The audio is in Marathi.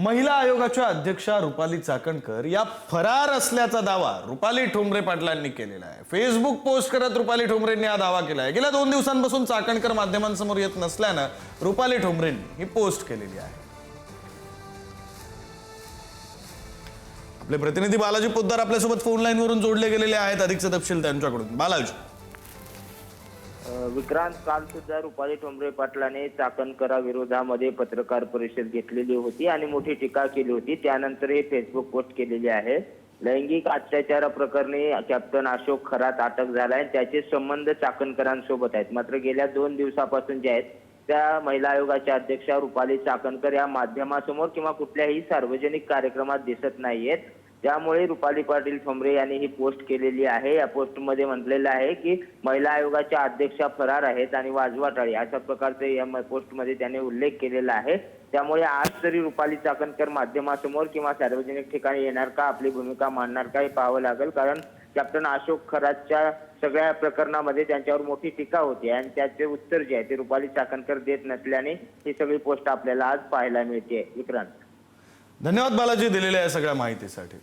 महिला आयोगाच्या अध्यक्षा रुपाली चाकणकर या फरार असल्याचा दावा रुपाली ठोंबरे पाटलांनी केलेला आहे। फेसबुक पोस्ट करत रुपाली ठोंबरेंनी हा दावा केला आहे। गेल्या 2 दिवसांपासून चाकणकर माध्यमांसमोर येत नसल्याने रुपाली ठोंबरेंनी ही पोस्ट केलेली आहे। आपले प्रतिनिधी बालाजी पोद्दार आपल्यासोबत फोन लाईन वरून जोडले गेलेले आहेत। अधिकचे तपशील त्यांच्याकडून। बालाजी, विक्रांत, काल सुद्धा रुपाली ठोंबरे पाटलाने चाकणकरा विरोधामध्ये पत्रकार परिषद घेतलेली होती आणि मोठी टीका केली होती। त्यानंतर हे फेसबुक पोस्ट केलेली आहे। लैंगिक अत्याचार प्रकरणी कॅप्टन अशोक खरात अटक झालाय, त्याचे संबंध चाकणकरांसोबत आहेत। मात्र गेल्या 2 दिवसापासून जे आहेत त्या महिला आयोगाच्या अध्यक्षा रुपाली चाकणकर या माध्यमासमोर किंवा कुठल्याही सार्वजनिक कार्यक्रमात दिसत नाहीयेत। त्यामुळे रुपाली पाटील ठोंबरे यांनी ही पोस्ट केलेली आहे। या पोस्टमध्ये म्हटलेलं आहे की महिला आयोगाच्या अध्यक्षा फरार आहेत आणि वाजवाटाळी अशा प्रकारचे या पोस्टमध्ये त्याने उल्लेख केलेला आहे। त्यामुळे आज तरी रुपाली चाकणकर माध्यमासमोर किंवा सार्वजनिक ठिकाणी येणार का, आपली भूमिका मांडणार का हे पाहावं लागेल। कारण कॅप्टन अशोक खरातच्या सगळ्या प्रकरणामध्ये त्यांच्यावर मोठी टीका होती आणि त्याचे उत्तर जे आहे ते रुपाली चाकणकर देत नसल्याने ही सगळी पोस्ट आपल्याला आज पाहायला मिळते। विक्रांत, धन्यवाद बालाजी दिलेल्या या सगळ्या माहितीसाठी।